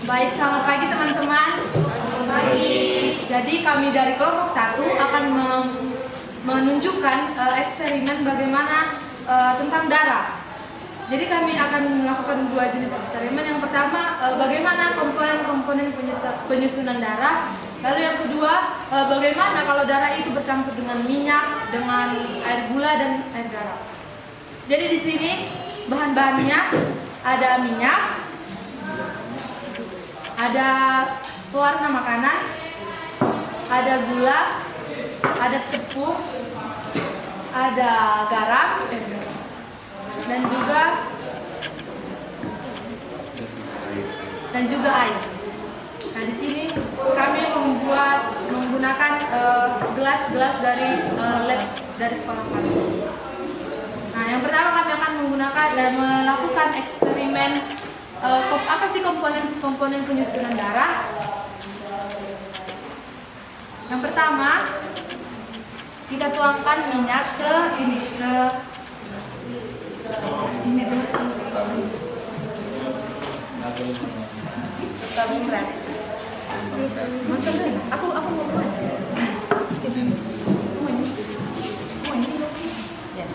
Baik, selamat pagi teman-teman. Pagi. Jadi kami dari kelompok 1 akan menunjukkan eksperimen bagaimana tentang darah. Jadi kami akan melakukan 2 jenis eksperimen. Yang pertama, bagaimana komponen-komponen penyusunan darah. Lalu yang kedua, bagaimana kalau darah itu bercampur dengan minyak, dengan air gula dan air garam. Jadi di sini bahan-bahannya ada minyak, ada pewarna makanan, ada gula, ada tepung, ada garam, dan juga air. Nah, di sini kami menggunakan gelas-gelas dari lab dari sekolah kami. Nah, yang pertama kami akan menggunakan dan melakukan eksperimen apa sih komponen penyusunan darah. Yang pertama, kita tuangkan minyak ke sini terus tabung reaksi. Masukkan dulu. Aku mau aja. Semua ini. Ya.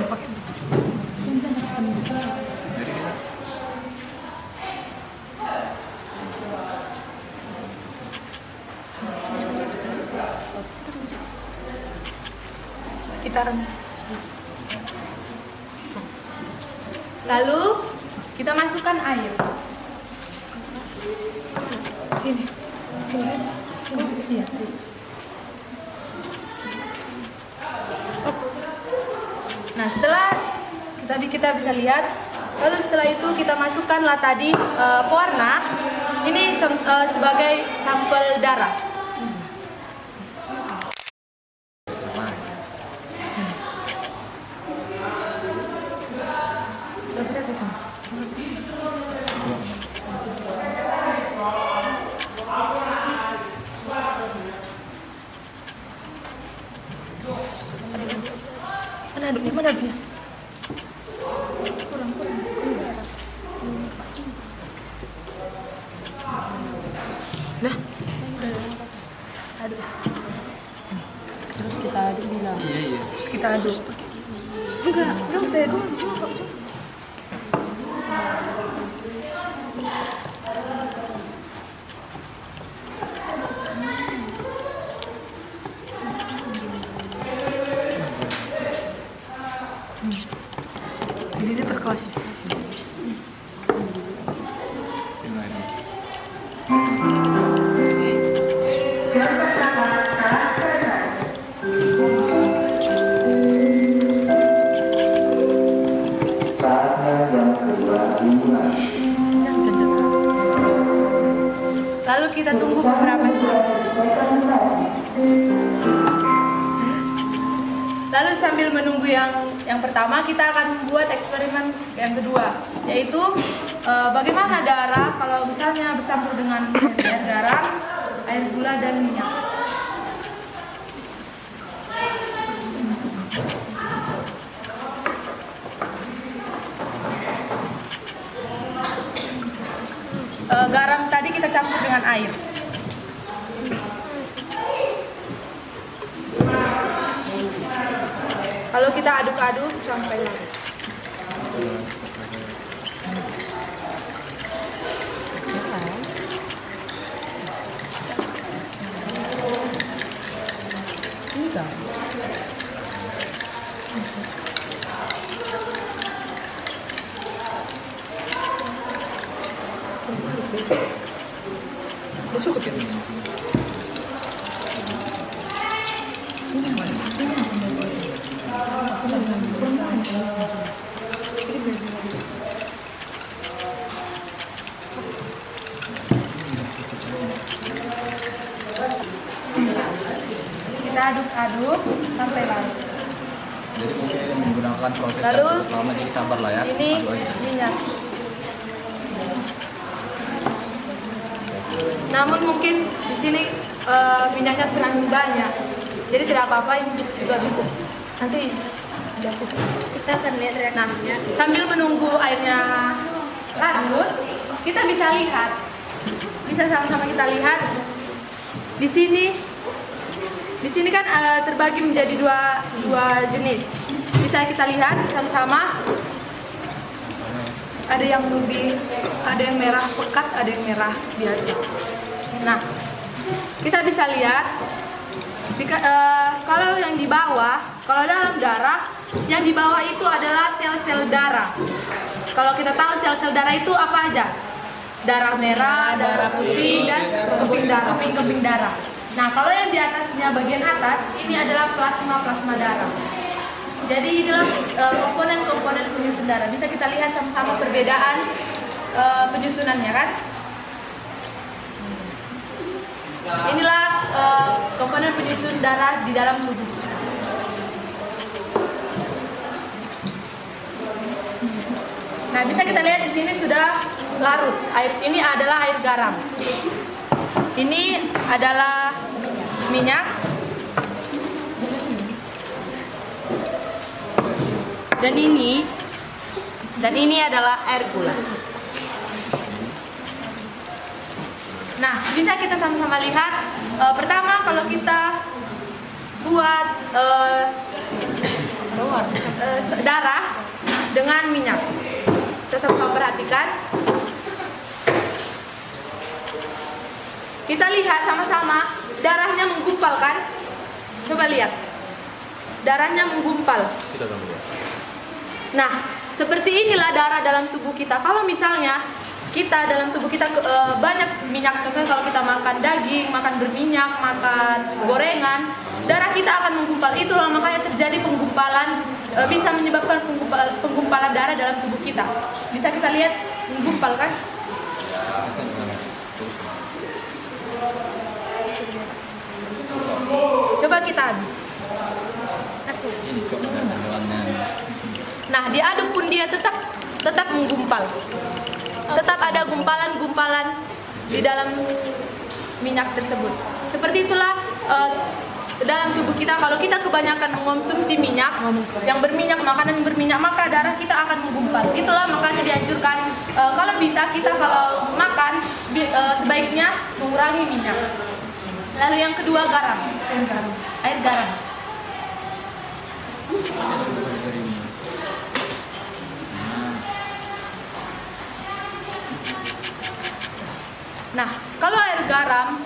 Pakai. Sekitaran. Lalu kita masukkan air. Sini. Iya. Nah, setelah kita bisa lihat, lalu setelah itu kita masukkanlah tadi pewarna. Ini sebagai sampel darah. Mana aduknya? Kurang. Nah, aduk. Terus kita aduk bilang. Iya. Terus kita aduk. Enggak usah. Coba. Jadi dia terklasifikasi. Lalu kita tunggu beberapa saat. Lalu sambil menunggu yang pertama, kita akan membuat eksperimen yang kedua, yaitu bagaimana darah kalau misalnya bercampur dengan air garam, air gula dan minyak. Garam tadi kita campur dengan air. Kalau kita aduk-aduk sampai larut. Enggak. Cukup ya? Kita aduk-aduk sampai larut. Jadi mungkin menggunakan proses Lalu, yang cukup lama, jadi sabar lah ya. Ini minyak. Namun mungkin di sini minyaknya kurang banyak, jadi tidak apa-apa, ini juga bisa. Nanti Kita akan lihat reaksinya. sambil menunggu airnya larut, kita bisa lihat, bisa sama-sama kita lihat di sini. Di sini kan terbagi menjadi dua jenis. Bisa kita lihat sama-sama. Ada yang lebih, ada yang merah pekat, ada yang merah biasa. Nah, kita bisa lihat kalau yang di bawah, kalau dalam darah, yang di bawah itu adalah sel-sel darah. Kalau kita tahu sel-sel darah itu apa aja? Darah merah, darah putih, dan keping-keping darah. Nah, kalau yang di atasnya, bagian atas, ini adalah plasma darah. Jadi inilah komponen-komponen penyusun darah. Bisa kita lihat sama-sama perbedaan penyusunannya kan? Inilah komponen penyusun darah di dalam tubuh. Nah, bisa kita lihat di sini sudah larut. Ini adalah air garam. Ini adalah minyak. Dan ini adalah air gula. Nah, bisa kita sama-sama lihat. Pertama, kalau kita buat darah dengan minyak, kita sama-sama perhatikan. Kita lihat sama-sama, darahnya menggumpal kan? Coba lihat, darahnya menggumpal. Nah, seperti inilah darah dalam tubuh kita. Kalau misalnya kita dalam tubuh kita banyak minyak, contohnya kalau kita makan daging, makan berminyak, makan gorengan, darah kita akan menggumpal. Itulah makanya terjadi penggumpalan, bisa menyebabkan penggumpalan darah dalam tubuh kita. Bisa kita lihat menggumpal kan? Coba kita aduk. Ini coba dalamnya. Nah, diaduk pun dia tetap menggumpal. Tetap ada gumpalan-gumpalan di dalam minyak tersebut. Seperti itulah dalam tubuh kita. Kalau kita kebanyakan mengonsumsi minyak, yang berminyak, makanan yang berminyak, maka darah kita akan menggumpal. Itulah makanya dianjurkan kalau bisa kita kalau makan sebaiknya mengurangi minyak. Lalu yang kedua garam. Air garam. Nah, kalau air garam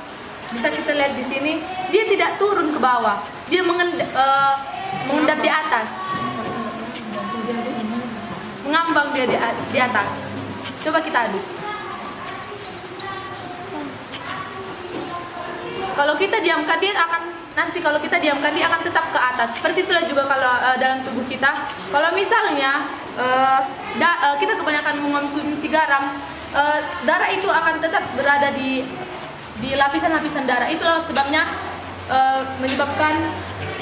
bisa kita lihat di sini, dia tidak turun ke bawah, dia mengendap di atas, mengambang dia di atas. Coba kita aduk. Kalau kita diamkan dia akan tetap ke atas. Seperti itulah juga kalau dalam tubuh kita. Kalau misalnya kita kebanyakan mengonsumsi garam, darah itu akan tetap berada di lapisan-lapisan darah. Itulah sebabnya menyebabkan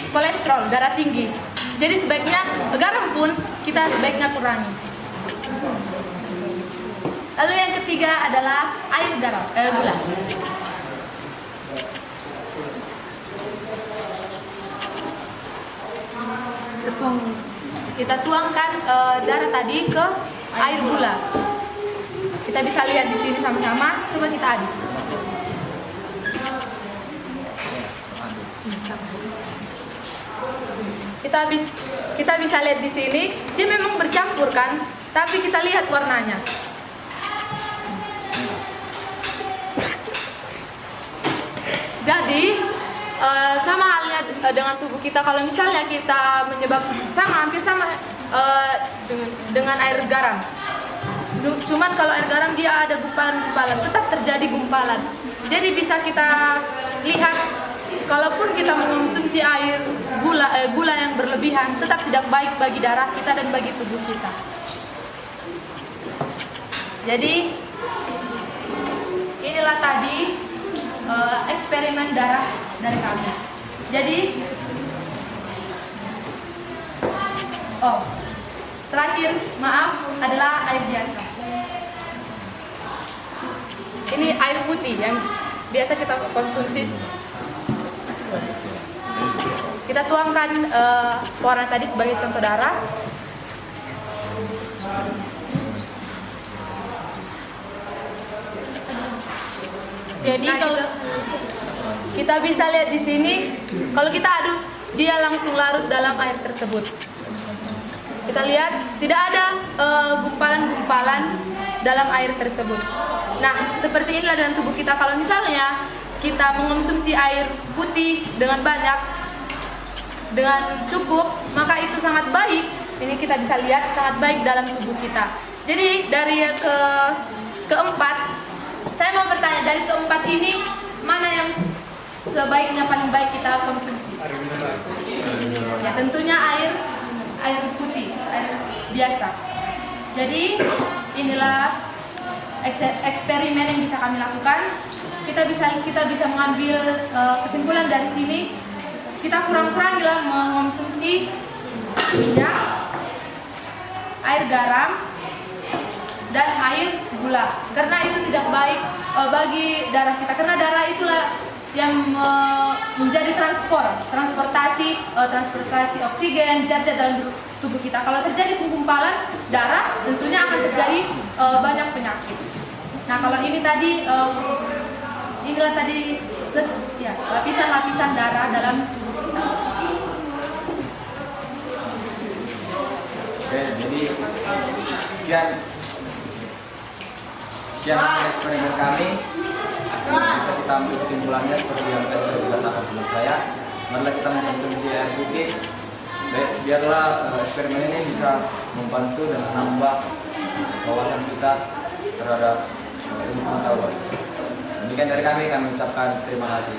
kolesterol, darah tinggi. Jadi sebaiknya garam pun kita sebaiknya kurangi. Lalu yang ketiga adalah air gula. Kita tuangkan darah tadi ke air gula. Kita bisa lihat di sini sama-sama. Coba kita aduk. Kita bisa lihat di sini, dia memang bercampur kan, tapi kita lihat warnanya. Jadi sama halnya dengan tubuh kita. Kalau misalnya kita hampir sama dengan air garam. Cuman kalau air garam dia ada gumpalan-gumpalan, tetap terjadi gumpalan. Jadi bisa kita lihat, kalaupun kita mengonsumsi air gula yang berlebihan, tetap tidak baik bagi darah kita dan bagi tubuh kita. Jadi inilah tadi eksperimen darah dari kami. Jadi terakhir, maaf, adalah air biasa. Ini air putih yang biasa kita konsumsi. Kita tuangkan warna tadi sebagai contoh darah. Jadi Nah, kalau kita bisa lihat di sini, kalau kita aduk, dia langsung larut dalam air tersebut. Kita lihat tidak ada gumpalan-gumpalan dalam air tersebut. Nah, seperti inilah dalam tubuh kita. Kalau misalnya kita mengonsumsi air putih dengan banyak, dengan cukup, maka itu sangat baik. Ini kita bisa lihat sangat baik dalam tubuh kita. Jadi dari keempat, saya mau bertanya, dari keempat ini mana yang sebaiknya paling baik kita konsumsi? Ya, tentunya air putih, air biasa. Jadi inilah eksperimen yang bisa kami lakukan. Kita bisa mengambil kesimpulan dari sini. Kita kurang-kurangilah mengonsumsi minyak, air garam, dan air gula, karena itu tidak baik bagi darah kita, karena darah itulah yang menjadi transportasi oksigen, zat-zat dalam tubuh kita. Kalau terjadi penggumpalan darah, tentunya akan terjadi banyak penyakit. Nah, kalau ini tadi inilah tadi lapisan-lapisan darah dalam tubuh kita. Oke, jadi sekian hasil eksperimen kami. Bisa kita ambil kesimpulannya seperti yang tadi sudah dikatakan sebelum saya. Marilah kita mengkonsumsi air putih. Biarlah eksperimen ini bisa membantu dan menambah wawasan kita terhadap ilmu pengetahuan. Demikian dari kami ucapkan terima kasih.